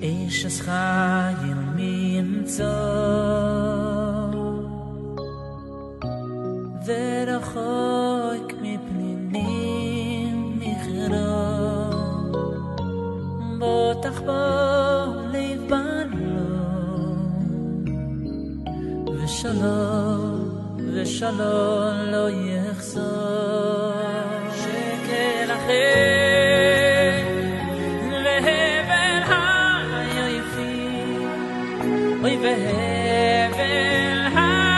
Eishes Chayil Minzo Verachoik Mipninim Nichro Botach Bo Leiv Balo V'shalom Lo Yechzor Shekel Achem Lehevel HaYoyfim Oy Vehevel HaYoyfim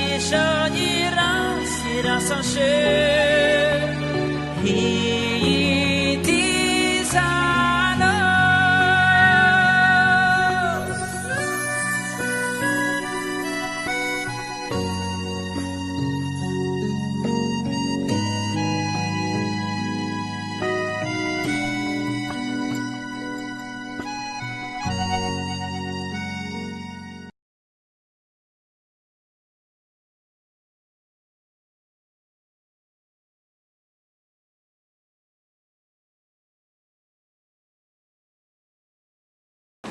Isha Yiras Hashem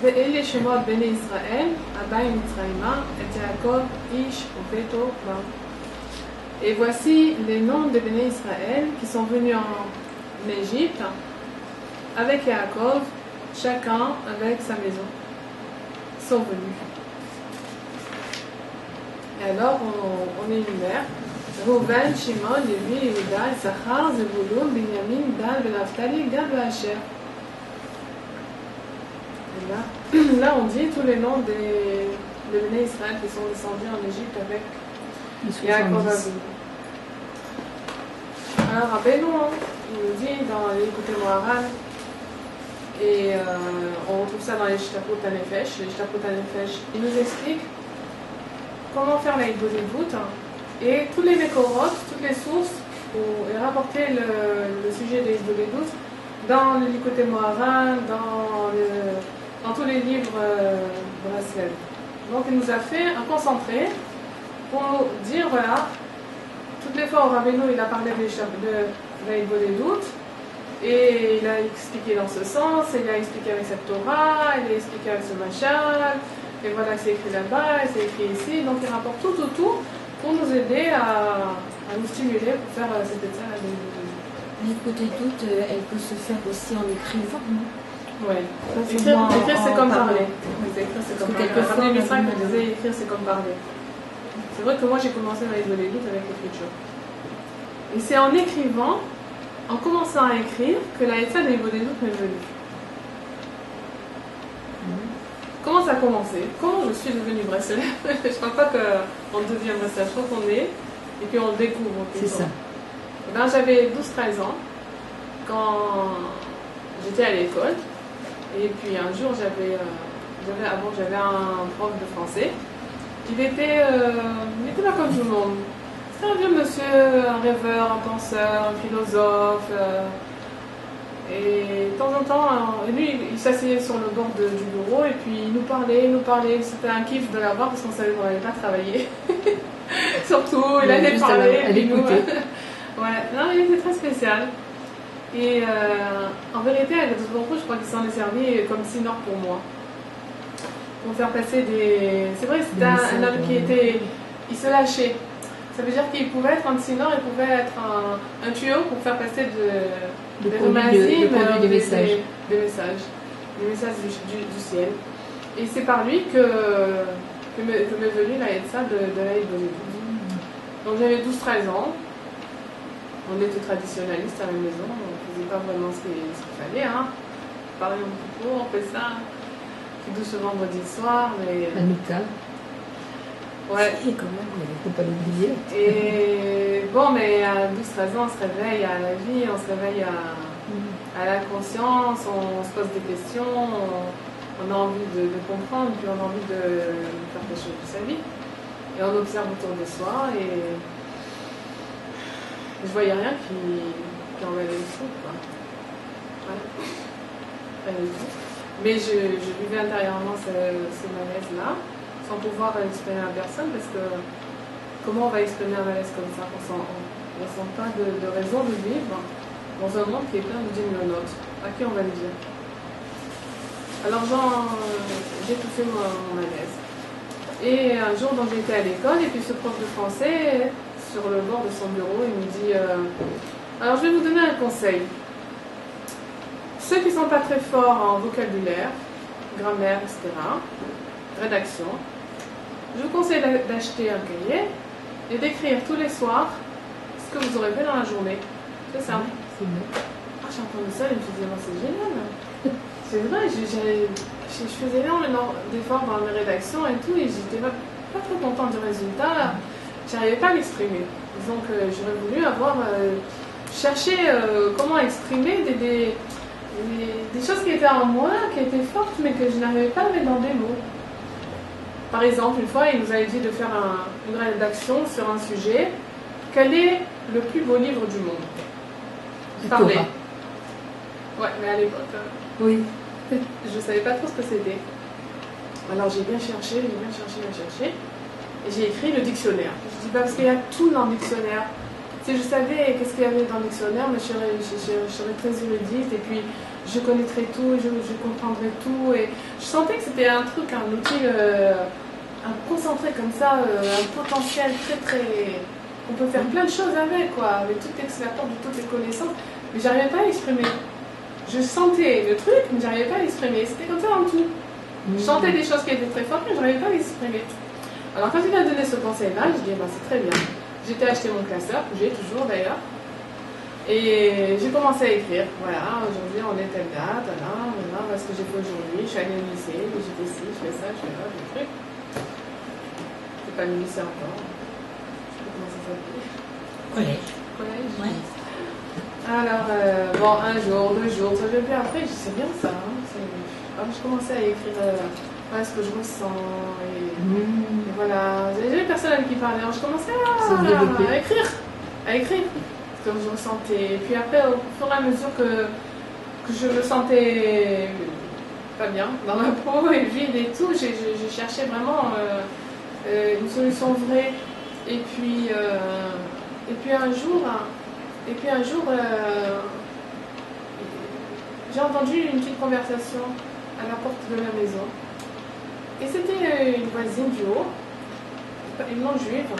ואלה שמות בני ישראל, הבאים מצרימה, את יעקב איש וביתו בר. Et voici les noms de Béné Israël qui sont venus en Égypte avec Yaakov, chacun avec sa maison, sont venus. Et alors on énumère Rouven, Shimon, Lévi, Yehuda, Issachar, Zebulun, Binyamin, Dan, Naphtali, Gad et Asher. Là, on dit tous les noms de Béné Israël qui sont descendus en Égypte avec Yaakov Avinu. Alors, Rabbeinu, il nous dit dans l'Écoutez Moharan, et on retrouve ça dans les Shtapot HaNefesh. Les Shtapot HaNefesh, il nous explique comment faire la Hidbodedout et tous les Mekorot, toutes les sources pour rapporter le sujet des Hidbodedout dans l'Écoutez Moharan, dans tous les livres de Breslev. Donc il nous a fait un concentré pour dire, voilà, toutes les fois où Rabbeinu il a parlé de la Hidbodedout, et il a expliqué dans ce sens, et il a expliqué avec cette Torah, il a expliqué avec ce machal, et voilà, c'est écrit là-bas, c'est écrit ici, donc il rapporte tout pour nous aider à nous stimuler pour faire cette étude à la L'Hidbodedout, elle peut se faire aussi en écrivant. Oui, écrire c'est comme parler. Écrire c'est comme parler. Quelquefois, me disait écrire c'est comme parler. C'est vrai que moi j'ai commencé dans les Hidbodedout avec l'écriture. Et c'est en écrivant, en commençant à écrire, que la Yetzat des Hidbodedout m'est venue. Comment ça a commencé? Comment je suis devenue Breslev? Je ne crois pas qu'on devient Breslev, je crois qu'on est, et puis on découvre. C'est ça. Ben, j'avais 12-13 ans, quand j'étais à l'école. Et puis un jour, j'avais un prof de français. Il était pas comme tout le monde. C'était un vieux monsieur, un rêveur, un penseur, un philosophe. Et de temps en temps, lui, il s'asseyait sur le bord du bureau et puis il nous parlait. C'était un kiff de l'avoir parce qu'on savait qu'on n'allait pas travailler. Surtout, il allait parler. Elle écoutait. Ouais, non, il était très spécial. Et en vérité, avec le Rouge, je crois qu'il s'en est servi comme synor pour moi. Pour faire passer des... C'est vrai, c'était un homme qui était... Il se lâchait. Ça veut dire qu'il pouvait être un synor, il pouvait être un tuyau pour faire passer des messages. Des messages du ciel. Et c'est par lui que m'est venue la Yetzat de la Hidbodedout. Donc j'avais 12-13 ans. On était traditionnalistes à la maison, on ne faisait pas vraiment ce qu'il fallait. Pareil, on fait ça tout doucement vendredi soir. Mais... Amical. Ouais. Et quand même, il ne faut pas l'oublier. Et bon, mais à 12-13 ans, on se réveille à la vie, on se réveille à la conscience, on se pose des questions, on a envie de comprendre, puis on a envie de faire quelque chose de sa vie. Et on observe autour de soi et... Je voyais rien qui en valait le coup, quoi. Ouais. Mais je vivais intérieurement ce malaise-là, sans pouvoir l'exprimer à personne, parce que Comment on va exprimer un malaise comme ça? On ne ressent pas de raison de vivre dans un monde qui est plein de dignes de nôtre. À qui on va le dire? Alors j'ai tout fait mon malaise. Et un jour, donc, j'étais à l'école, et puis ce prof de français, sur le bord de son bureau, il me dit alors je vais vous donner un conseil. Ceux qui ne sont pas très forts en vocabulaire, grammaire, etc., rédaction, je vous conseille d'acheter un cahier et d'écrire tous les soirs ce que vous aurez fait dans la journée. C'est simple. C'est bon. Ah, j'ai entendu ça et je me suis dit, c'est génial. C'est vrai, je faisais énormément d'efforts dans mes rédactions et tout, et j'étais pas trop contente du résultat. J'arrivais pas à l'exprimer. Donc j'aurais voulu chercher comment exprimer des choses qui étaient en moi, qui étaient fortes, mais que je n'arrivais pas à mettre dans des mots. Par exemple, une fois, il nous avait dit de faire une rédaction sur un sujet. Quel est le plus beau livre du monde? Parler. Ouais, mais à l'époque, Oui. je ne savais pas trop ce que c'était. Alors j'ai bien cherché, et j'ai écrit le dictionnaire. Je dis parce qu'il y a tout dans le dictionnaire. Si je savais qu'est-ce qu'il y avait dans le dictionnaire, mais je serais très érudite, et puis je connaîtrais tout, je comprendrais tout. Et je sentais que c'était un truc, un outil, un concentré comme ça, un potentiel très très... On peut faire plein de choses avec, quoi, avec toute l'expérience, toutes les connaissances, mais j'arrivais pas à l'exprimer. Je sentais le truc, mais j'arrivais pas à l'exprimer. C'était comme ça en tout. Je sentais des choses qui étaient très fortes, mais j'arrivais pas à l'exprimer. Alors quand il m'a donné ce conseil-là, je dis, c'est très bien. J'étais acheté mon classeur, que j'ai toujours d'ailleurs, et j'ai commencé à écrire. Voilà, aujourd'hui on est telle date, voilà ce que j'ai fait aujourd'hui, je suis allée au lycée, j'ai fait ci, je fais ça, je fais là, des trucs. C'est pas le lycée encore. Je sais pas comment ça s'appelle. Collège. Collège. Ouais. Alors, bon, un jour, 2 jours, 3 jours, puis après, je dis, c'est bien ça. Hein, alors, je commençais à écrire ce que je ressens. Et voilà, j'avais personne avec qui parler. Alors, je commençais à écrire ce que je ressentais. Et puis après, au fur et à mesure que je me sentais pas bien dans ma peau et vide et tout, j'ai cherché vraiment une solution vraie. Et puis un jour, j'ai entendu une petite conversation à la porte de la maison. Et c'était une voisine du haut, une non-juive,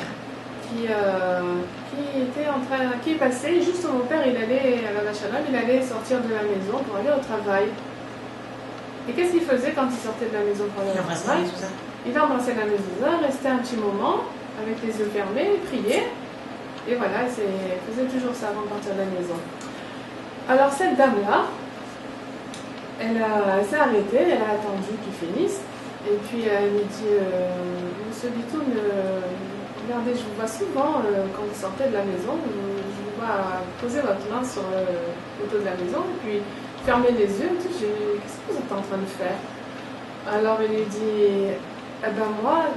qui passait. Juste mon père, il allait à la vache à lave, il allait sortir de la maison pour aller au travail. Et qu'est-ce qu'il faisait quand il sortait de la maison pour aller au travail? Il embrassait la maison, restait un petit moment avec les yeux fermés, priait. Et voilà, il faisait toujours ça avant de partir de la maison. Alors cette dame-là, elle s'est arrêtée, elle a attendu qu'il finisse. Et puis elle me dit, Monsieur Bitoun, regardez, je vous vois souvent quand vous sortez de la maison, je vous vois poser votre main sur le poteau de la maison et puis fermer les yeux. Qu'est-ce que vous êtes en train de faire? Alors elle lui dit, moi,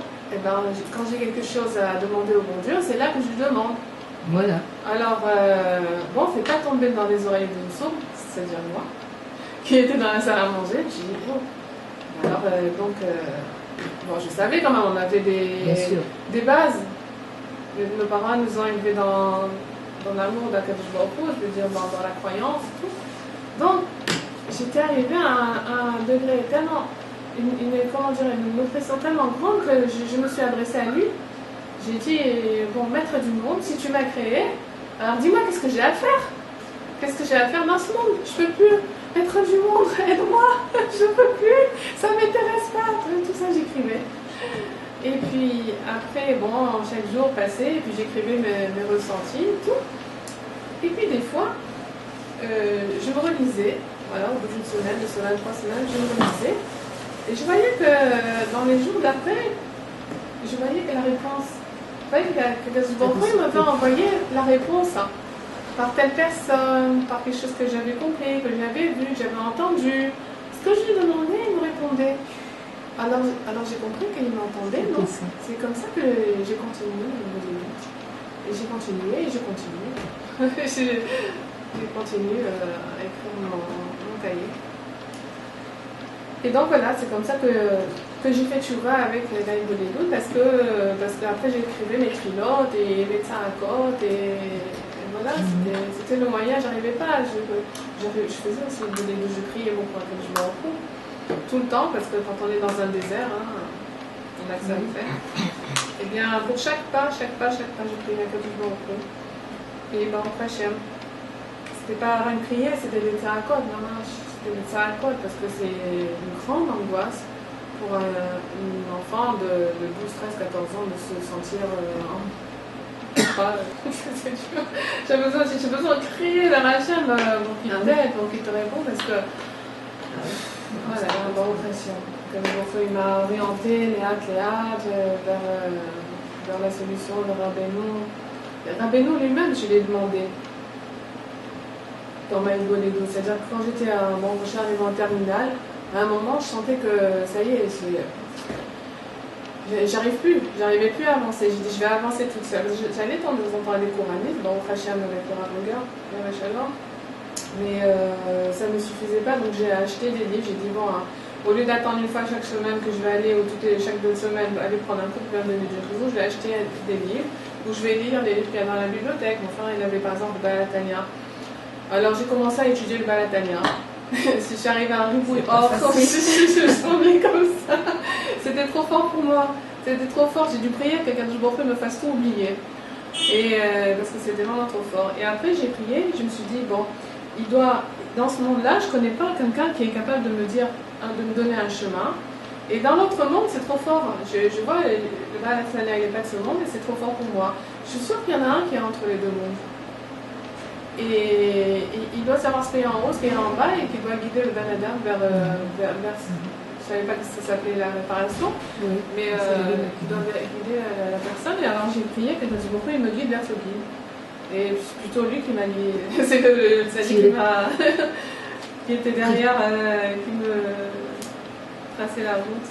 quand j'ai quelque chose à demander au bon Dieu, c'est là que je lui demande. Voilà. Alors, c'est pas tombé dans les oreilles d'une sourde, c'est-à-dire moi, qui était dans la salle à manger. J'ai dit, bon. Alors, je savais quand même, on avait des bases. Nos parents nous ont élevés dans l'amour d'Akadosh Baruch Hu, je veux dire, dans la croyance et tout. Donc, j'étais arrivée à un degré tellement, une oppression tellement grande que je me suis adressée à lui. J'ai dit, bon, maître du monde, si tu m'as créé, alors dis-moi qu'est-ce que j'ai à faire? Qu'est-ce que j'ai à faire dans ce monde? Je ne peux plus. Maître du monde, aide-moi, je ne peux plus, ça ne m'intéresse pas. Tout ça, j'écrivais. Et puis après, chaque jour passait, et puis j'écrivais mes ressentis et tout. Et puis des fois, je me relisais, voilà, au bout d'une semaine, 2 semaines, 3 semaines, je me relisais. Et je voyais que dans les jours d'après, je voyais que la réponse, il m'avait envoyé la réponse par telle personne, par quelque chose que j'avais compris, que j'avais vu, que j'avais entendu. Ce que je lui demandais, il me répondait. Alors j'ai compris qu'il m'entendait, non? C'est comme ça que j'ai continué au début. Et j'ai continué, et je continue. j'ai continué à écrire mon cahier. Et donc voilà, c'est comme ça que que j'ai fait tchouva avec Daïd Boledou parce qu'après j'écrivais mes trilotes et mes tzahakot et voilà, c'était le moyen, j'arrivais pas, je faisais aussi le Boledou, je priais beaucoup quand je m'en fous, tout le temps parce que quand on est dans un désert, hein, on a que ça à faire. Et bien pour chaque pas, je priais quand je m'en fous. Et ben après c'était pas rien de prier, c'était des tzahakot, non, c'était des tzahakot parce que c'est une grande angoisse pour un enfant de 12, 13, 14 ans de se sentir j'ai besoin de crier vers Hachem pour qu'il t'aide, pour qu'il te réponde parce que voilà, bonne pression. Comme il m'a orienté léat vers la solution de Rabbeinu. Rabbeinu lui-même, je l'ai demandé dans ma Boledou. C'est-à-dire que quand j'étais arrivé en terminale, à un moment, je sentais que ça y est, j'arrivais plus à avancer. J'ai dit, je vais avancer toute seule. J'allais de temps en temps à des couranistes, dans Hachem avec le Rav, mais ça ne me suffisait pas, donc j'ai acheté des livres. J'ai dit, bon, hein, au lieu d'attendre une fois chaque semaine que je vais aller, ou chaque 2 semaines, aller prendre un cours pour venir de réseau, je vais acheter des livres, où je vais lire les livres qu'il y a dans la bibliothèque. Mon frère, il avait par exemple le Balatania. Alors j'ai commencé à étudier le Balatania. Si j'arrive à un ribouille or, je semblais comme ça. C'était trop fort pour moi. C'était trop fort. J'ai dû prier que quelqu'un de me fasse tout oublier. Et parce que c'était vraiment trop fort. Et après j'ai prié, je me suis dit, bon, dans ce monde-là, je ne connais pas quelqu'un qui est capable de me dire, de me donner un chemin. Et dans l'autre monde, c'est trop fort. Je vois, le Balatania, il n'est pas de ce monde, et c'est trop fort pour moi. Je suis sûre qu'il y en a un qui est entre les deux mondes. Et il doit savoir ce qu'il y a en haut, ce qu'il y a en bas, et qu'il doit guider le Banadam vers je ne savais pas que ça s'appelait la réparation, oui, mais il doit guider la personne. Et alors j'ai prié que il me guide vers ce guide. Et c'est plutôt lui qui m'a dit, c'est le sadique qui était derrière, qui me traçait la route.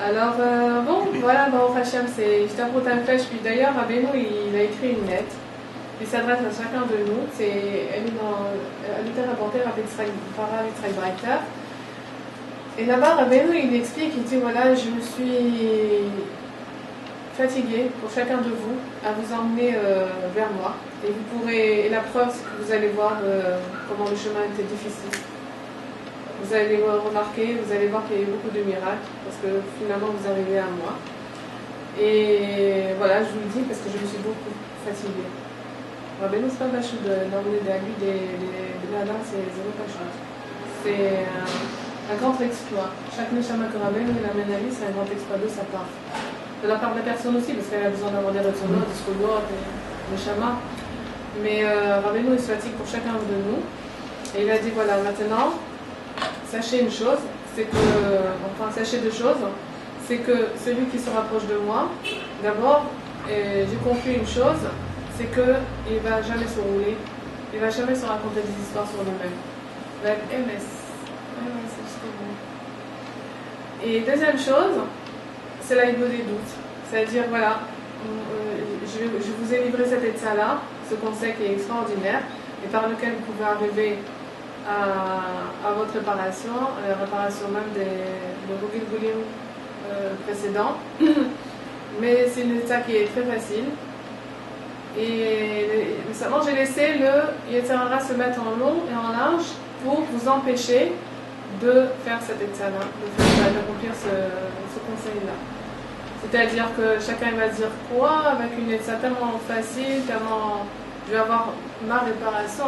Alors, bon, voilà, Baruch Hashem, c'est Ishtaprut Anfesh. Puis d'ailleurs, Rabbeinu, il a écrit une lettre. Il s'adresse à chacun de nous. Elle est rapportée par Rav Yitzhak Breiter. Et là-bas, Rabbeinu, il explique, il dit, voilà, je me suis fatigué pour chacun de vous à vous emmener vers moi. Et la preuve, c'est que vous allez voir comment le chemin était difficile. Vous allez remarquer, vous allez voir qu'il y a eu beaucoup de miracles, parce que finalement vous arrivez à moi. Et voilà, je vous le dis parce que je me suis beaucoup fatiguée. Rabbeinu, c'est pas Bachou d'emmener à lui des ladins, c'est zéro Bachou. C'est un grand exploit. Chaque Neshama que Rabbeinu l'amène à lui, c'est un grand exploit de sa part. De la part de la personne aussi, parce qu'elle a besoin d'avoir des retournois, des skolot, des Neshama. Mais Rabbeinu, il se fatigue pour chacun de nous. Et il a dit, voilà, maintenant, sachez une chose, sachez deux choses, c'est que celui qui se rapproche de moi, d'abord, j'ai compris une chose, c'est qu'il ne va jamais se rouler, il ne va jamais se raconter des histoires sur lui-même. Il va être MS. Et deuxième chose, c'est la niveau des doutes. C'est-à-dire, voilà, je vous ai livré cette état-là, ce conseil qui est extraordinaire, et par lequel vous pouvez arriver à votre réparation, à la réparation même de vos gilgulim précédents. Mais c'est une état qui est très facile. Et récemment, j'ai laissé le Yetzer Hara se mettre en long et en large pour vous empêcher de faire cet état-là, d'accomplir ce conseil-là. C'est-à-dire que chacun va dire quoi avec une état tellement facile, tellement. Je vais avoir ma réparation,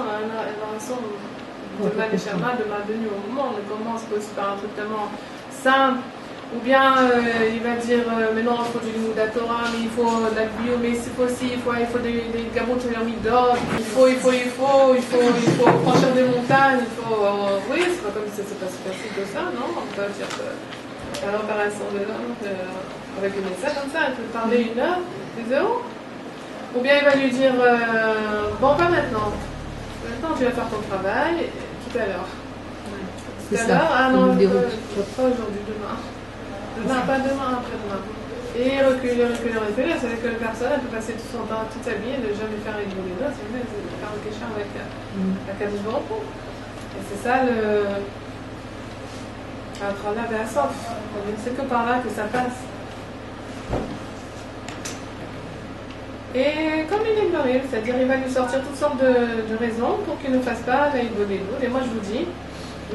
de ma décharma, de ma venue au moment. On commence aussi par un truc tellement simple. Ou bien il va dire mais non, il faut du Limud Torah, mais il faut de la bio, mais c'est possible, il faut des gamot midot, il faut franchir des montagnes, il faut. Oui, c'est pas comme si c'est pas si facile que ça, non? On peut dire que la réparation de l'homme, avec une médecin comme ça, elle peut parler 1 heure, 2 heures. Ou bien il va lui dire bon, pas maintenant. Maintenant, tu vas faire ton travail, tout à l'heure. Tout à l'heure, ah non, pas aujourd'hui, demain. Pas demain, après-demain. Et reculer. C'est-à-dire que la personne, elle peut passer tout son temps, toute sa vie, et ne jamais faire une bonne note, c'est faire le kéchar avec la Kadosh Baruch Hu. Et c'est ça C'est que par là que ça passe. Et comme il est baril, c'est-à-dire il va lui sortir toutes sortes de raisons pour qu'il ne fasse pas la Bollywood. Et moi je vous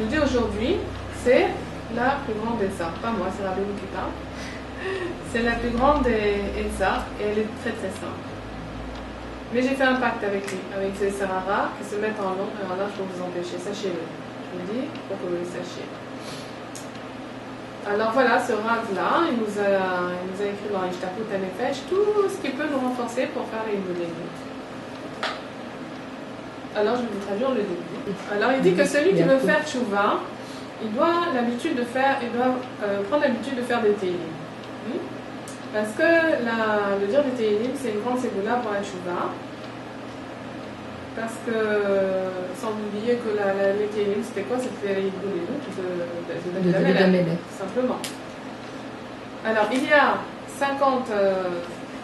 dis aujourd'hui, c'est la plus grande Elsa. Pas moi, c'est Rabbi qui parle. C'est la plus grande Elsa et elle est très très simple. Mais j'ai fait un pacte avec lui, avec ces Sarara qui se mettent en âge pour vous empêcher. Sachez-le. Je vous dis pour que vous le sachiez. Alors voilà, ce Rav-là, il nous a écrit dans Ishtakut Hanefesh tout ce qui peut nous renforcer pour faire les Bollywood. Alors je vais vous traduire le début. Alors il dit que celui qui veut faire Tchouva, il doit prendre l'habitude de faire des Tehillim. Parce que le dire des Tehillim, c'est une grande ségoula pour la Tchouva. Parce que, sans oublier que les Tehillim, c'était quoi? C'était les Bollywood de Damelech, simplement. Alors, il y a 50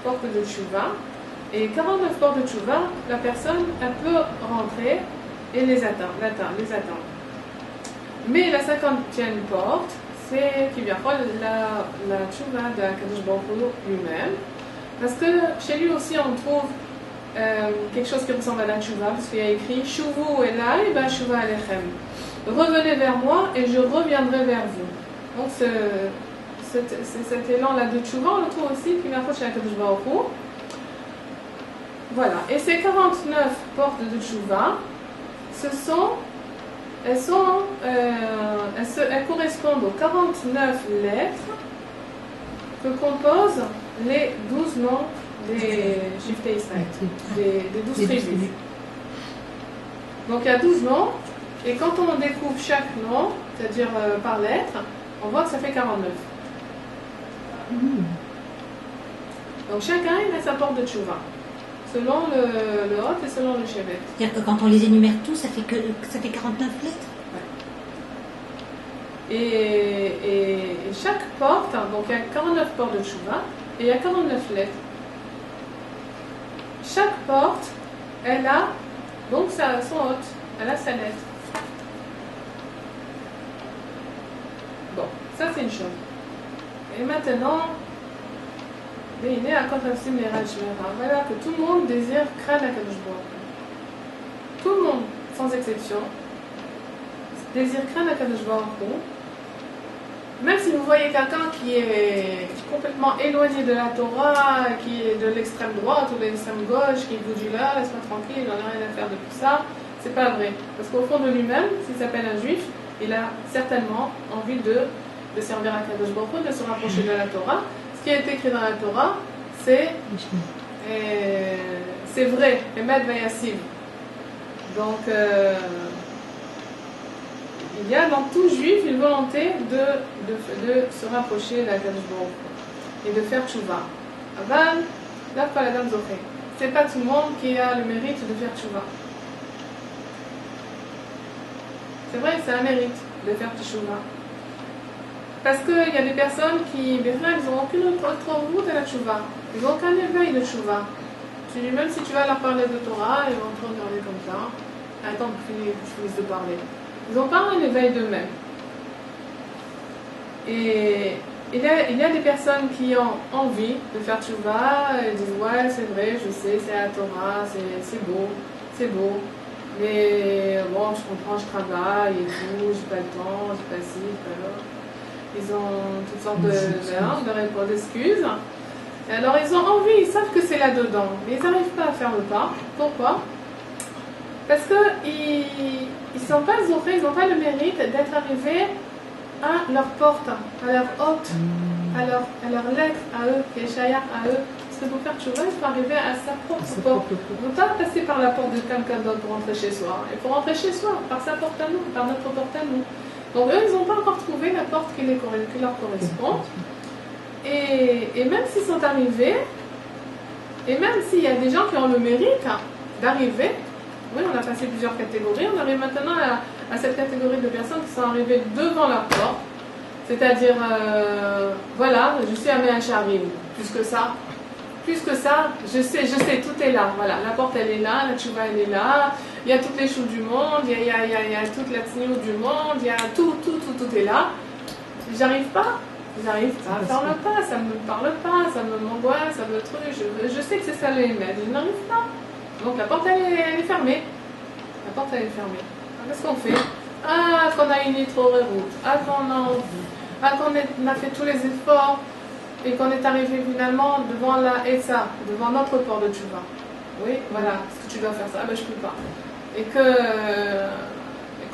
portes de Tchouva, et 49 portes de Tchouva, la personne, elle peut rentrer et les atteindre. Mais la 50e porte, c'est qui vient la Tchouva de Kadosh Baruch Hu lui-même, parce que chez lui aussi on trouve quelque chose qui ressemble à la Tchouva, parce qu'il y a écrit Shuvu elai ba Shuva alechem. Revenez vers moi et je reviendrai vers vous. Donc cet élan-là de Tchouva, on le trouve aussi qui vient chez Kadosh Baruch Hu. Voilà, et ces 49 portes de Tchouva, elles correspondent aux 49 lettres que composent les 12 noms des Shiftei Israël, des 12 tribus. Donc il y a 12 noms, et quand on découvre chaque nom, c'est-à-dire par lettre, on voit que ça fait 49. Donc chacun il a sa porte de Tchouva, selon le Hot et selon le Shevet. C'est-à-dire que quand on les énumère tous, ça fait 49 lettres. Et chaque porte, donc il y a 49 portes de Tchouva, et il y a 49 lettres. Chaque porte, elle a donc son hôte, elle a sa lettre. Bon, ça c'est une chose. Et maintenant, voilà que tout le monde désire Kran HaKadosh Baruch Hu. Tout le monde, sans exception, désire Kran HaKadosh Baruch Hu. Même si vous voyez quelqu'un qui est complètement éloigné de la Torah, qui est de l'extrême droite ou de l'extrême gauche, qui vous dit là, laisse-moi tranquille, il n'en a rien à faire de tout ça, c'est pas vrai. Parce qu'au fond de lui-même, s'il s'appelle un juif, il a certainement envie de servir à Kadosh Baruch Hu, de se rapprocher de la Torah. Ce qui est écrit dans la Torah, c'est vrai, Emet Vayassiv. Donc, il y a dans tout juif une volonté de se rapprocher de la Kadosh Baruch Hu et de faire tchouva. Aval, d'après la dame Zoché. C'est pas tout le monde qui a le mérite de faire tchouva. C'est vrai, c'est un mérite de faire tchouva. Parce qu'il y a des personnes qui, ils n'ont aucune autre route à la tchouva. Ils n'ont aucun éveil de tchouva. Même si tu vas leur parler de Torah, ils vont te regarder comme ça. Attends que je finisse de parler. Ils n'ont pas un éveil d'eux-mêmes. Et il y a des personnes qui ont envie de faire tchouva, et disent ouais c'est vrai, je sais, c'est la Torah, c'est beau, mais bon je comprends, je travaille et tout, j'ai pas le temps, j'ai pas ci, j'ai pas là. Ils ont toutes sortes d'excuses. Alors ils ont envie, ils savent que c'est là-dedans, mais ils n'arrivent pas à faire le pas. Pourquoi? Parce qu'ils ne sont pas zorés, ils n'ont pas le mérite d'être arrivés à leur porte, à leur hôte, à leur lettre, à eux, qui est shayach à eux. Parce que pour faire tchouva, il faut arriver à sa propre porte. On ne peut pas passer par la porte de quelqu'un d'autre pour rentrer chez soi. Il faut rentrer chez soi, par sa porte à nous, par notre porte à nous. Donc eux, ils n'ont pas encore trouvé la porte qui leur correspond. Et même s'ils sont arrivés, et même s'il y a des gens qui ont le mérite d'arriver, oui, on a passé plusieurs catégories, on arrive maintenant à cette catégorie de personnes qui sont arrivées devant leur porte, c'est-à-dire, voilà, je suis Amé Hacharim, plus que ça, je sais, tout est là, voilà, la porte elle est là, la tchouva elle est là, il y a toutes les choux du monde, il y a toute la tsniou du monde, il y a tout est là. J'arrive pas à faire le pas, ça me parle pas, ça m'angoisse, ça me truc, je sais que c'est ça le émet, je n'arrive pas. Donc la porte elle est fermée. La porte elle est fermée. Qu'est-ce qu'on fait? Ah, qu'on a uni trop route, ah qu'on a envie, ah qu'on a fait tous les efforts et qu'on est arrivé finalement devant la Essa, devant notre port de Tchouva. Oui, voilà, est-ce que tu dois faire ça? Ah ben je peux pas. Et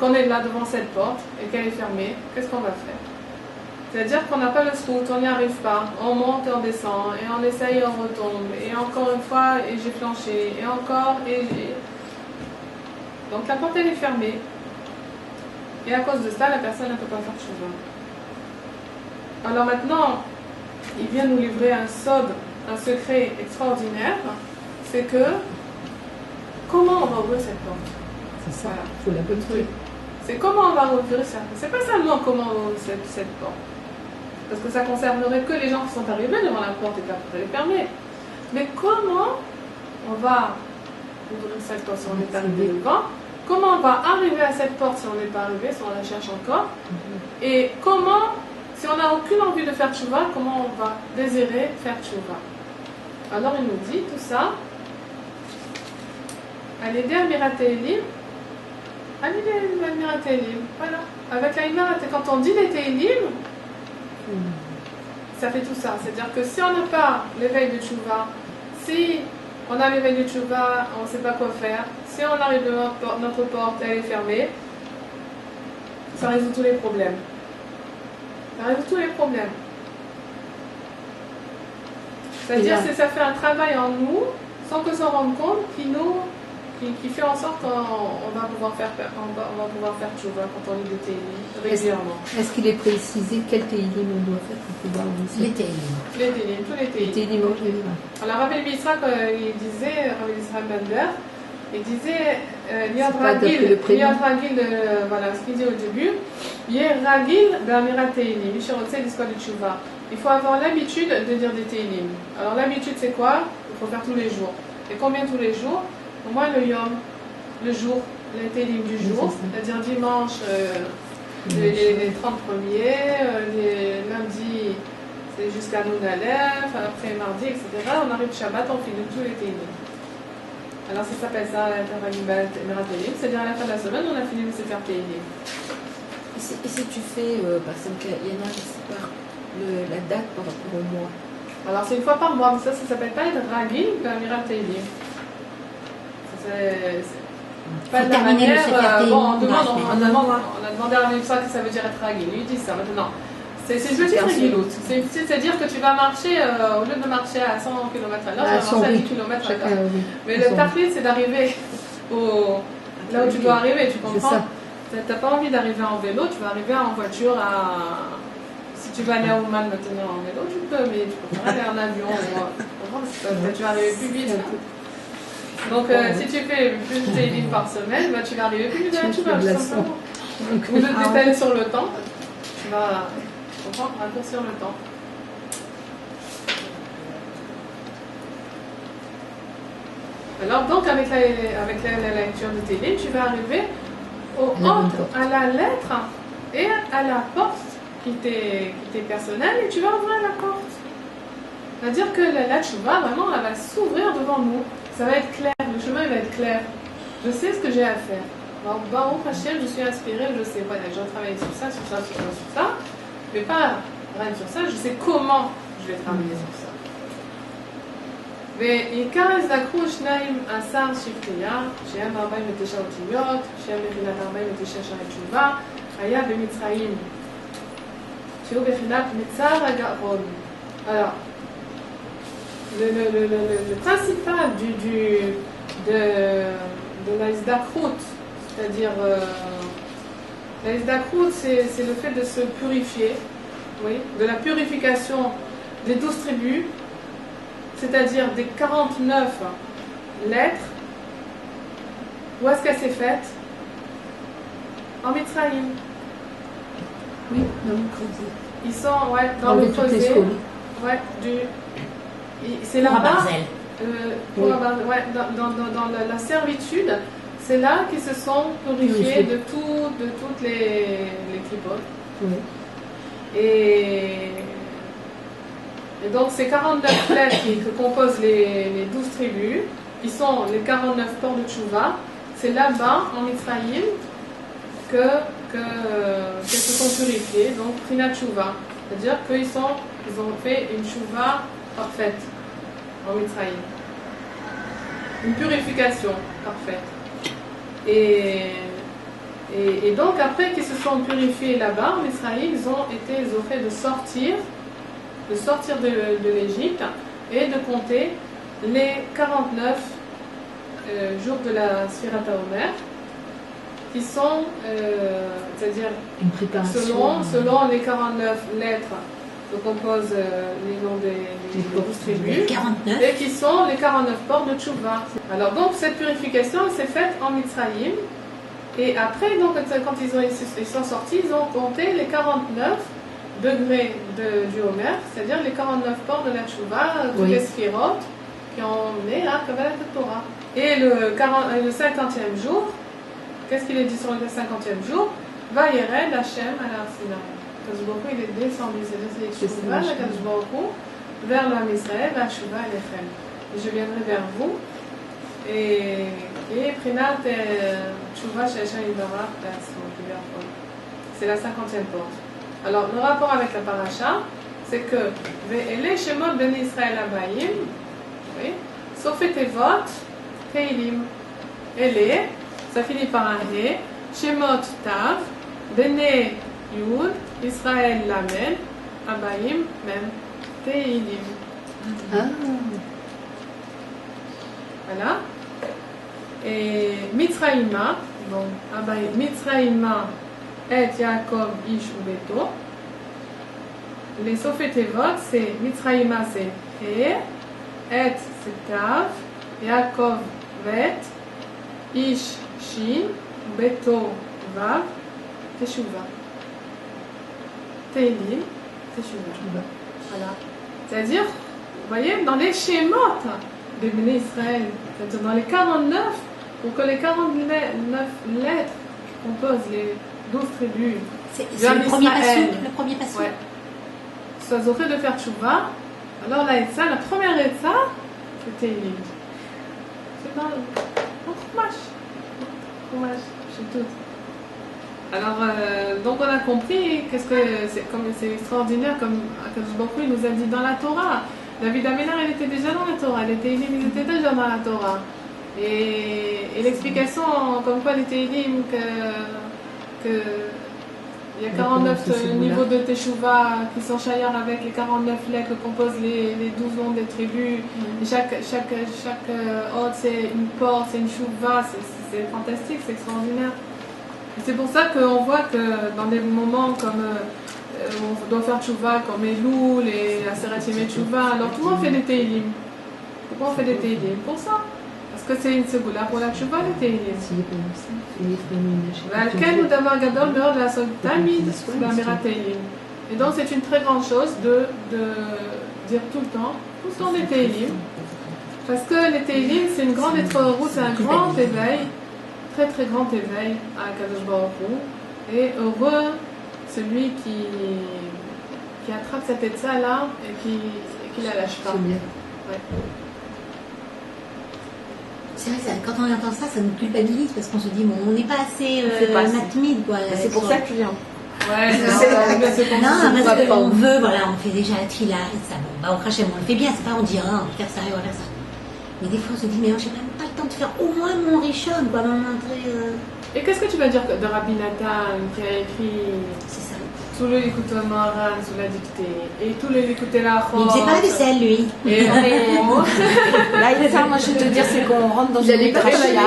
qu'on est là devant cette porte et qu'elle est fermée, qu'est-ce qu'on va faire? C'est-à-dire qu'on n'a pas le scout, on n'y arrive pas, on monte et on descend, et on essaye et on retombe, et encore une fois, et j'ai flanché, et encore, et j'ai... Donc la porte elle est fermée, et à cause de ça, la personne ne peut pas faire de chose. Alors maintenant, il vient nous livrer un sod, un secret extraordinaire, c'est que, comment on va ouvrir cette porte? C'est ça, Voilà. il faut la bonne truc. C'est comment on va ouvrir ça. C'est pas seulement comment on ouvre cette porte. Parce que ça concernerait que les gens qui sont arrivés devant la porte et que la porte est fermée. Mais comment on va ouvrir cette porte si on est arrivé devant? Comment on va arriver à cette porte si on n'est pas arrivé, si on la cherche encore? Et comment, si on n'a aucune envie de faire tchouva, comment on va désirer faire tchouva? Alors il nous dit tout ça. Allez à Miratélim. Allez à Miratélim. Voilà. Avec la Miratélim, quand on dit les Télim, ça fait tout ça. C'est-à-dire que si on n'a pas l'éveil de tchouva, si on a l'éveil de tchouva, on ne sait pas quoi faire, si on arrive devant notre porte, elle est fermée, ça résout tous les problèmes. Ça résout tous les problèmes. C'est-à-dire que ça fait un travail en nous, sans que s'en rende compte, qui fait en sorte qu'on va pouvoir faire tchouva quand on lit des télim régulièrement. Est-ce qu'il est précisé quel télim on doit faire pour pouvoir lancer? Les télim. Les télim, tous les télim. Les télim en général. Alors Rabbi Bisra, il disait, Rabbi Bisra Bender, il disait, voilà ce qu'il dit au début, Yer Ragil B'amirat Télim, Mishirotse l'histoire de tchouva. Il faut avoir l'habitude de dire des télim. Alors l'habitude c'est quoi? Il faut faire tous les jours. Et combien tous les jours? Au moins le yom, le jour, les télim du jour, c'est-à-dire dimanche, les 30 premiers, les lundis, c'est jusqu'à Nounalef, après mardi, etc. On arrive Shabbat, on finit tous les télim. Alors ça s'appelle ça Emirat Télim, c'est-à-dire à la fin de la semaine, on a fini de se faire télim. Et si tu fais, par exemple, il y en a qui séparent la date par rapport au mois. Alors c'est une fois par mois, mais ça s'appelle pas être Ragil, Emirat Télim. C'est pas de la manière. Bon, on a demandé à Rabbi Yitzhak que ça veut dire être ragil. Lui, il dit ça maintenant. C'est une petite ragiloute. C'est-à-dire que tu vas marcher, au lieu de marcher à 100 km/h, tu vas marcher à 10 km/h. Mais le taflit, c'est d'arriver là où tu dois arriver, tu comprends? Tu n'as pas envie d'arriver en vélo, tu vas arriver en voiture Si tu veux aller à Ouman maintenant en vélo, tu peux, mais tu peux pas aller en avion. Tu vas arriver plus vite. Donc, si tu fais plus de télim par semaine, bah, tu vas arriver plus vite à la tchouva, tout simplement. Au lieu de t'étaler sur le temps, tu vas raccourcir le temps. Alors, donc, avec la lecture de télim, tu vas arriver à la lettre et à la porte qui t'est personnelle et tu vas ouvrir la porte. C'est-à-dire que la tchouva, vraiment, elle va s'ouvrir devant nous. Ça va être clair, le chemin va être clair. Je sais ce que j'ai à faire. Alors, Baruch Hashem, je suis inspirée, je sais, voilà, je vais travailler sur ça, mais pas rien sur ça, je sais comment je vais travailler sur ça. ועיקר הזדקרו 12 שבטייה, שהם 49 אותיות, שהם בחינת 49 שערי תשובה, היה במצרים, שהוא בחינת מצר הגאון. Alors, le principal de la Isdakrout, c'est-à-dire la Isdakrout, c'est le fait de se purifier, oui, de la purification des 12 tribus, c'est-à-dire des 49 lettres. Où est-ce qu'elle s'est faite? En Mitzrayim. Oui, dans le creuset. Ils sont dans le creuset. Ouais, c'est là-bas. Dans la servitude, c'est là qu'ils se sont purifiés de toutes les clipotes. Oui. Et donc ces 49 lettres qui composent les 12 tribus, qui sont les 49 ports de Tchouva, c'est là-bas, en Mitzrayim, qu'elles se sont purifiées, donc Prinat Tchouva. C'est-à-dire qu'ils ont fait une Tchouva parfaite en Mitzrayim. Une purification parfaite. Et donc après qu'ils se sont purifiés là-bas, en Israël, ils ont été exhortés de sortir de l'Égypte et de compter les 49 jours de la Sfirat HaOmer, qui sont, c'est-à-dire Une préparation. selon les 49 lettres que composent les noms des 12 tribus, 49. et qui sont les 49 ports de Tchouva. Alors donc cette purification s'est faite en Mitzrayim, et après donc quand ils sont sortis, ils ont compté les 49 degrés du Homer, c'est-à-dire les 49 ports de la Tchouva, tous les Sphirot qui ont mené à Kabbalat Torah. Et le 50e jour, qu'est-ce qu'il est dit sur le 50e jour? Vayered Hashem à Sinai. Kadosh Baruch Hu, il est descendu, c'est-à-dire c'est Tchouva, la Kadosh Baruch Hu, vers l'Am Israël, la Tchouva et l'Echem. Et je viendrai vers vous, et Prinat Tchouva Sheshem Yibarach Be'atzmo. C'est la 50e porte. Alors, le rapport avec la paracha, c'est que Ve'ele Shemot Ben Israël Abayim, oui, sauf Tevot, Teilim. Ele, ça finit par un He, Shemot Tav, Bene Yud, Israël Lamed, Abayim, même, Teilim. Ah, Voilà. Et Mitzraïma, donc Abayim, Mitzraïma, Et Yaakov Ish Ubeto. Les Sofetevot, c'est Mitzraïma, c'est He, Et, c'est Tav, Yaakov, Vet, Ish, Shin, Beto, Vav, Teshuva. Teilim, Teshuva. Voilà. C'est-à-dire, vous voyez, dans les schémas des Béné Israël, c'est-à-dire dans les 49, pour que les 49 lettres qui composent les 12 tribus C'est le premier passage. Ouais, soient zorés de faire Tchouva, alors la Etza, la première Etza, c'est Teilim. C'est dans le Chumash, chez tout. Alors, donc on a compris qu'est-ce que c'est extraordinaire comme Akadosh Baruch Hu nous a dit dans la Torah. David Amélar, il était déjà dans la Torah, les Teilim, ils étaient déjà dans la Torah. Et l'explication, comme quoi les Teilim, que il y a 49 niveaux de Teshuvah qui sont chayar avec les 49 lettres que composent les 12 noms des tribus. Et chaque ode, c'est une porte, c'est une Shuvah, c'est fantastique, c'est extraordinaire. Et c'est pour ça qu'on voit que dans des moments comme on doit faire Teshuvah, comme Elul, la Aseret Yemei Teshuvah, alors tout le monde fait des Teilim. Pourquoi on fait des Teilim? Pour ça. Parce que c'est une segoula pour la Teshuvah, les Teilim. Et donc c'est une très grande chose de dire tout le temps des Teilim. Parce que les Teilim, c'est une grande route, c'est un grand éveil, très très grand éveil à Kadosh Baruch Hu. Et heureux celui qui attrape cette étsa là et qui la lâche pas. Ouais. C'est vrai, quand on entend ça, ça nous culpabilise parce qu'on se dit, bon, on n'est pas assez matmide, quoi. C'est pour ça que tu viens. Ouais, non, parce qu'on veut, voilà, on fait déjà la trila, et ça, bon, bah, on crache, on le fait bien, c'est pas on dit, on va faire ça et on va faire ça. Mais des fois, on se dit, mais j'ai même pas le temps de faire au moins mon Rishon, quoi, montrer. Et qu'est-ce que tu vas dire de Rabbi Nathan qui a écrit C'est ça. tout le Likutei Moharan sous la dictée et tout le Likutei Lachot? Il faisait pas la vaisselle, lui. Et Là, moi, je vais te dire, c'est qu'on rentre dans une midrashia.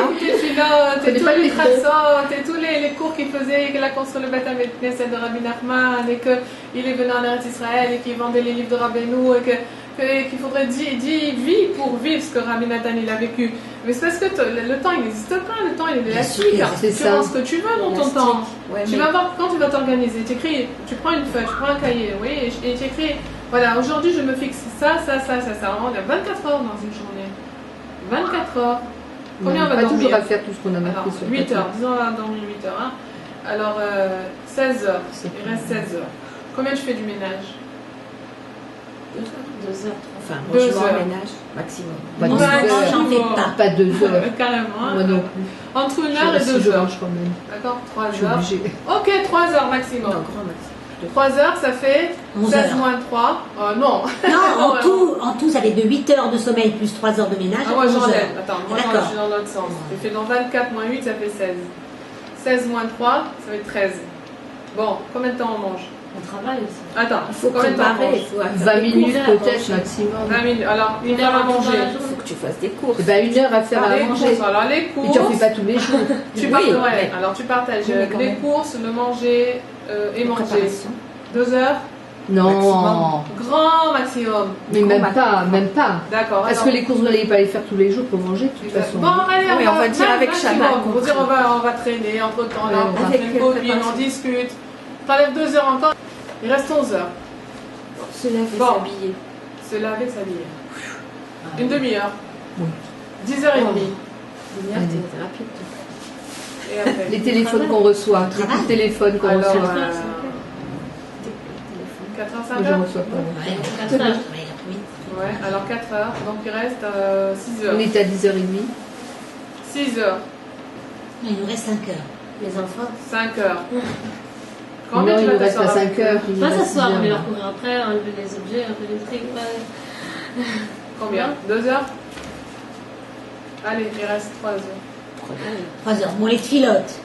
les Tratzot, et tous les cours qu'il faisait, qu'il a construit le Beth Knesset de Rabbi Nachman, et qu'il est venu en Eretz Israël, et qu'il vendait les livres de Rabbeinu, et qu'il faudrait 10 vies pour vivre ce que Rabbi Nathan il a vécu. Mais c'est parce que le temps il n'existe pas, le temps il est élastique. Tu prends ce que tu veux dans ton temps. Ouais, tu vas voir quand tu vas t'organiser. Tu prends une feuille, tu prends un cahier, oui, et tu écris, voilà, aujourd'hui je me fixe ça. On a 24 heures dans une journée. 24 heures. Combien on va dormir? Toujours à faire tout ce qu'on a marqué sur 8 heures, disons on va dormir 8 heures. Hein. Alors 16 heures, il reste 16 heures. Combien tu fais du ménage? 2 heures. Enfin, moi 2 je m'en heures. ménage maximum. Pas Moi, 2 non, heures. j'en fais pas. Pas 2 heures. Carrément. Moi non plus. Entre 1 Je heure et reste 2 sur heures. l'ange quand même. D'accord, Je 3 suis heures. obligée. Ok, 3 heures maximum. Non, grand maximum. 3 heures, ça fait 11 16 heures. moins 3. Non. Non, en tout, ça fait de 8 heures de sommeil plus 3 heures de ménage. Ah, moi 11 j'enlève. heures. Attends, moi D'accord. je suis dans l'autre sens. Je fais dans 24 moins 8, ça fait 16. 16 moins 3, ça fait 13. Bon, combien de temps on mange? On travaille aussi. Attends, Il faut combien de temps on préparer, mange? il faut faire 20 des minutes courses. peut-être maximum. 20 minutes. Alors, une Une heure à heure manger. Il faut que tu fasses des courses. Et ben 1 heure à faire Ah, à les manger. courses. Alors, les Mais tu en fais courses. pas tous les jours. Tu Oui, partages, mais- alors tu partages Oui, mais quand les même. courses, le manger et manger. Préparation. 2 heures, Non. Maximum. grand maximum. Mais même pas. D'accord. Parce alors- que les courses, vous n'allez pas les faire tous les jours pour manger de toute façon. Bon, allez, Oui, on va dire même avec maximum. Shabbat, On va dire, on va traîner entre temps, là, Ouais, on avec fait une copine, préparation. on discute. T'enlèves 2 heures encore, il reste 11 heures. Se laver, Bon. s'habiller. Se laver, s'habiller. Une demi-heure. Oui. 10h30. Lumière, t'es rapide. Et après. Les téléphones qu'on reçoit, les coups de téléphone qu'on Alors, reçoit. 4h, Moi, 5 je heures. ne reçois pas. Ouais, 4 heures. ouais, l'après-midi. Ouais, alors 4 heures. Donc il reste 6 heures. On est à 10h30. 6 heures. Il nous reste 5 heures. Les enfants. 5 heures. Non, Combien tu il vas nous reste à t'asseoir 5 heures. il nous Pas reste s'asseoir, 6 on met heures. leur courir après, enlever les objets, enlever les trucs. Ouais. Combien 2 heures. Allez, il reste 3 heures. 3 heures. Bon, les filotes.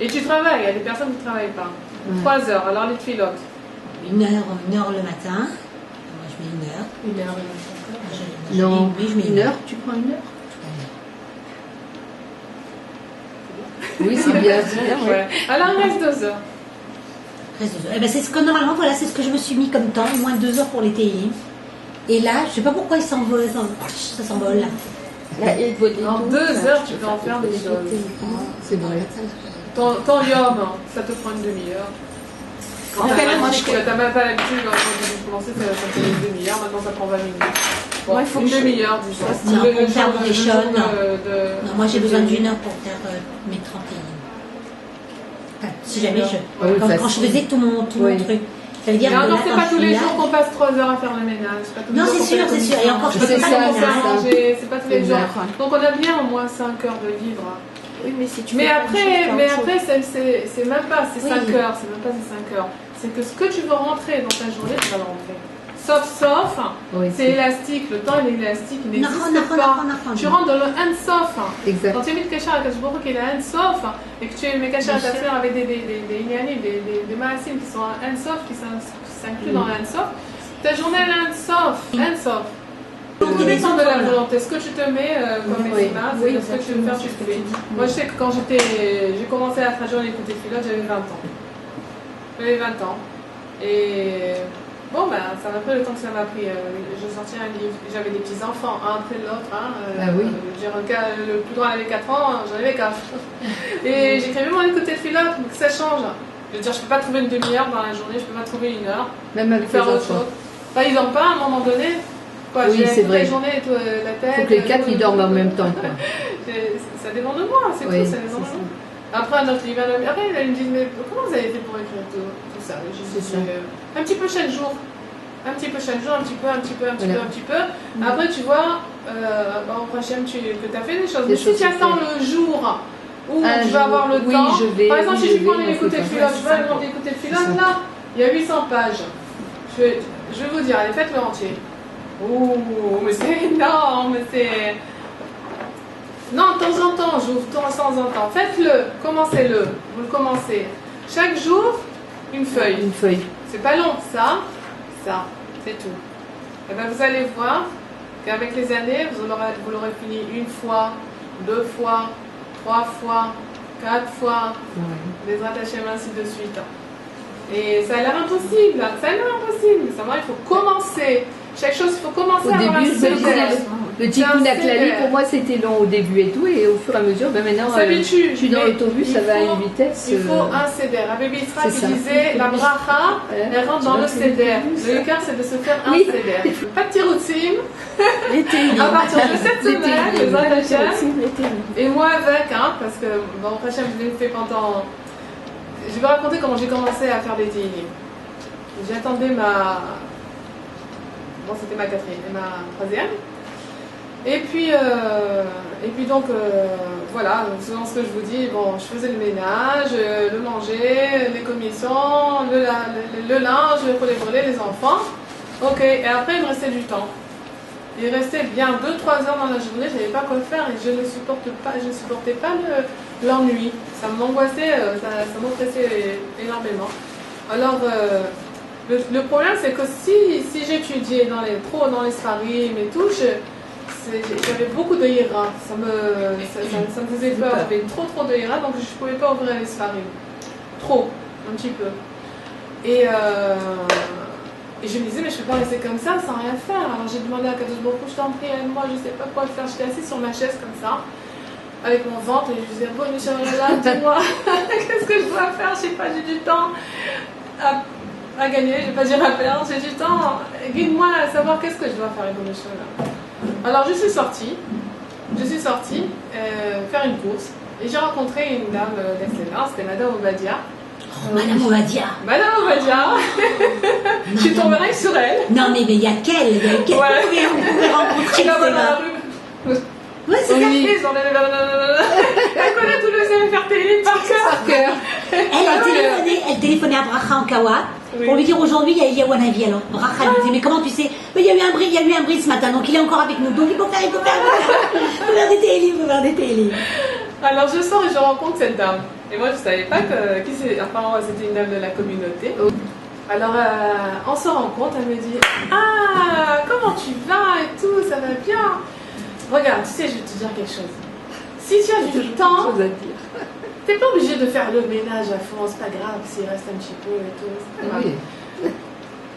Et tu travailles, il y a des personnes qui ne travaillent pas. Ouais. 3 heures, alors les filotes. 1 heure le matin. Moi, je mets 1 heure. 1 heure. Non, Oui, je mets une heure, tu prends 1 heure Oui, c'est bien, c'est bien. ouais. Ouais. Alors il reste 2 heures. Reste 2 heures. Eh ben, c'est ce que normalement, voilà, c'est ce que je me suis mis comme temps, au moins 2 heures pour les TI. Et là, je sais pas pourquoi ils s'envolent, ça s'envole là. Là, il faut des En tours, 2 ça, heures, tu tu peux fais en faire des des choses. C'est vrai. Ton yom, ça te prend une demi-heure. En fait, moi, je T'as même pas l'habitude, quand tu commencer, ça te prend une demi-heure, maintenant ça prend 20 minutes. Bon, Moi, il faut une que je- demi-heure, disons. Non, pour faire jour des jour choses, non. de- Non, moi j'ai de- besoin d'une heure pour faire mes 30 TI. Enfin, si jamais je. Ah oui, Quand je facile. faisais tout mon Oui. truc. Ça veut dire Mais que encore, là, c'est quand pas je tous suis les là, jours qu'on passe 3 heures à faire le ménage. C'est pas tous les Non, jours c'est qu'on fait sûr, la c'est sûr. Et encore, je commission. fais C'est pas ça, le c'est ménage. ça. C'est pas tous les jours. Exact. Donc on a bien au moins 5 heures de vivre. Oui, mais si tu Mais fais pas après, autre chose. c'est même pas ces Oui. 5 heures, c'est même pas ces 5 heures. C'est que ce que tu veux rentrer dans ta journée, tu vas le rentrer. Sauf, Oui, c'est élastique, le temps il est élastique, il Non, n'existe non, pas. non, non, Tu rentres dans le hand-sauf. Exact. Quand tu mets le cachar à Kashbourg qui est un hand-sauf, et que tu mets cachar à ta fleur avec des inyanim, des maasim qui sont un hand-sauf, qui s'incluent dans le hand-sauf, ta journée elle est hand-sauf. Hand-sauf. Tout dépend de la volonté. Ce que tu te mets comme Oui. estima, Oui, c'est ce que tu veux faire, tu le fais. Moi, je sais que quand j'ai commencé à traduire les écouter pilote, j'avais 20 ans. J'avais 20 ans. Et bon, ben, ça m'a pris le temps que ça m'a pris. Je sortais un livre. J'avais des petits-enfants, un après l'autre. Ah oui. Le plus grand avait 4 ans, j'en avais 4. Et j'écrivais mon écouter de pilote, mais que ça change. Je veux dire, je peux pas trouver une demi-heure dans la journée, je peux pas trouver 1 heure. Même avec les Faire autre enfants. chose. Bah, ils dorment pas à un moment donné. Quoi, Oui, j'ai c'est toute vrai. la journée et tout, la tête. Il faut que les 4 ils dorment en même temps. quoi. Ça dépend de moi, c'est Oui, tout, ça dépend de c'est moi. Après, un autre livre, après, il me dit, mais comment vous avez fait pour écrire tout ça? J'ai dit, C'est ça. un petit peu chaque jour. Un petit peu chaque jour, un petit peu, un petit peu, un petit Voilà. peu, un petit peu. Après, tu vois, au prochain, que tu as fait des choses. Des Mais si choses tu attends faites. le jour où Un tu jour, vas avoir le oui, temps. je vais, Par exemple, oui, si je tu prends vais, l'écouter on de fait pilote, pas. tu vas demander d'écouter le pilote, C'est ça. là, il y a 800 pages. Je vais vous dire, allez, faites-le entier. Oh, mais c'est énorme, c'est... Non, de temps en temps, j'ouvre de temps en temps. Faites-le, commencez-le, vous le commencez. Chaque jour, une feuille. Une feuille. C'est pas long, ça, c'est tout. Et bien vous allez voir qu'avec les années, vous l'aurez fini 1 fois, 2 fois, 3 fois, 4 fois, Ouais. les rattachements, ainsi de suite. Et ça a l'air impossible, ça a l'air impossible. Seulement, il faut commencer. Chaque chose, il faut commencer Au à avoir un début, sujet. le tikkun C'est un aklali, CD. pour moi, c'était long au début et tout. Et au fur et à mesure, ben maintenant, On s'habitue. je suis dans Mais l'autobus, ça il va à faut- une vitesse. Il faut un CDR. Rabbi Yitzhak c'est qui ça. disait la bracha, elle rentre dans le CDR. ça. Le cœur, c'est de se faire un Oui. CDR. Pas de tiroutsim. Les télim. À partir de cette Les semaine, télim. les attachés. Les télim. Et moi avec, parce que, bon, Hachem, je l'ai fait pendant... Je vais raconter comment j'ai commencé à faire des télim. J'attendais ma... Bon, c'était ma quatrième et ma troisième. Et puis donc, voilà, selon ce que je vous dis, bon, je faisais le ménage, le manger, les commissions, le linge pour les brûler, les enfants. Ok, et après, il me restait du temps. Il restait bien 2-3 heures dans la journée, je n'avais pas quoi faire et je ne supportais pas l'ennui. Ça m'angoissait, ça m'oppressait énormément. Alors, le problème, c'est que si j'étudiais trop dans les sfarim et tout, j'avais beaucoup de ira. Ça me faisait peur. J'avais trop de ira, donc je ne pouvais pas ouvrir les sfarim. Trop, un petit peu. Et je me disais, mais je ne peux pas rester comme ça sans rien faire. Alors j'ai demandé à Kadosh Baruch Hu, je t'en prie, moi je ne sais pas quoi faire. J'étais assise sur ma chaise comme ça, avec mon ventre, et je disais, bon, Inch'Allah, dis-moi, qu'est-ce que je dois faire? Je ne sais pas, j'ai du temps à gagner, je ne vais pas dire à perdre, j'ai du temps. Guide-moi à savoir qu'est-ce que je dois faire, bon Inch'Allah. Alors je suis sortie faire une course, et j'ai rencontré une dame d'excellence, c'était Madame Obadia. Madame Obadia. Madame Obadia. Je suis tombée sur elle. Non, mais il y a qu'elle. Ouais. On pouvait rencontrer. Je la vois dans la rue. Ouais, c'est ça. Elle connaît tous les faire télé par cœur. Elle téléphonait à Bracha en Kawa pour lui dire aujourd'hui il y a Wanavi. Alors Bracha lui disait mais comment tu sais? Mais il y a eu un bris ce matin, donc il est encore avec nous. Donc il faut faire des télis. Alors je sors et je rencontre cette dame. Et moi je ne savais pas qui c'est. Apparemment c'était une dame de la communauté. Alors on se rencontre, elle me dit ah comment tu vas et tout, ça va bien. Regarde, tu sais, je vais te dire quelque chose. Si tu as du temps, tu n'es pas obligé de faire le ménage à fond, c'est pas grave s'il reste un petit peu et tout, c'est pas grave. Oui.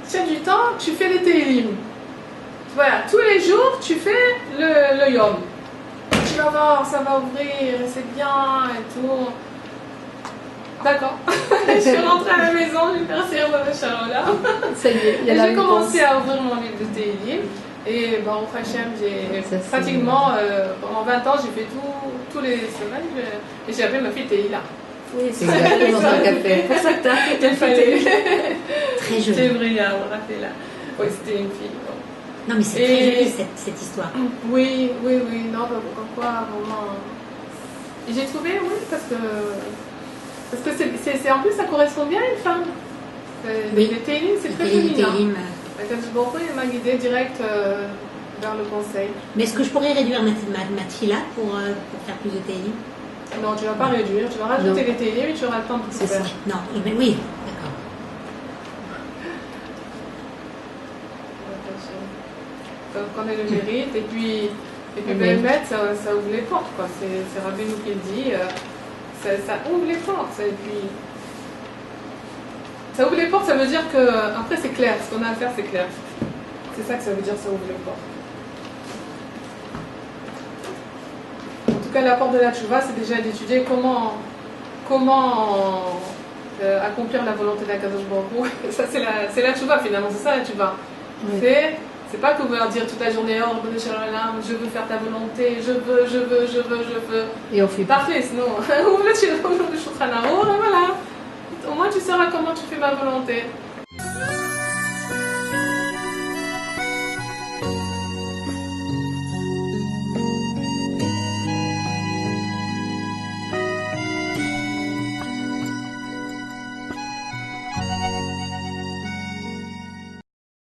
Si tu as du temps, tu fais les télim. Voilà, tous les jours, tu fais le yom. Tu vas voir, ça va ouvrir, c'est bien et tout. D'accord. Je suis rentrée à la maison, j'ai fait un sérum de Sharola. Ça y est, il y a j'ai commencé à ouvrir mon livre de télim. Et bon, au Hachem, j'ai pratiquement, pendant 20 ans, j'ai fait tous les semaines, et j'ai appelé ma fille Teila. Oui, c'est exactement ça qu'elle fait. C'est pour ça que t'as fait qu'elle fallait. Très jolie. C'est brillant, on a fait là. Oui, c'était une fille. Bon. Non, mais c'est très joli cette histoire. Oui, non, pourquoi vraiment. Et j'ai trouvé, oui, parce que c'est en plus, ça correspond bien à une femme. Oui. Les télim, c'est très féminin. Il m'a guidé direct vers le conseil. Mais est-ce que je pourrais réduire ma tfila pour faire plus de télim? Non, tu ne vas pas réduire, tu vas rajouter les télim et tu auras le temps de tout faire. Non, mais oui, d'accord. Donc on a le mérite et puis Bémet, ça ouvre les portes, quoi. C'est Rabbeinu qui le dit, ça ouvre les portes. Et puis ça ouvre les portes, ça veut dire que après c'est clair, ce qu'on a à faire c'est clair. C'est ça que ça veut dire, ça ouvre les portes. En tout cas, l'apport de la tchouva, c'est déjà d'étudier comment accomplir la volonté d'Akadosh Baruch Hu. Ça, c'est la tchouva finalement, c'est ça la tchouva. Oui. C'est pas que vous leur dire toute la journée, oh, je veux faire ta volonté, je veux. Et on fait parfait, sinon, ouvre le Shulchan Aruch, et voilà. Au moins tu sauras comment tu fais ma volonté.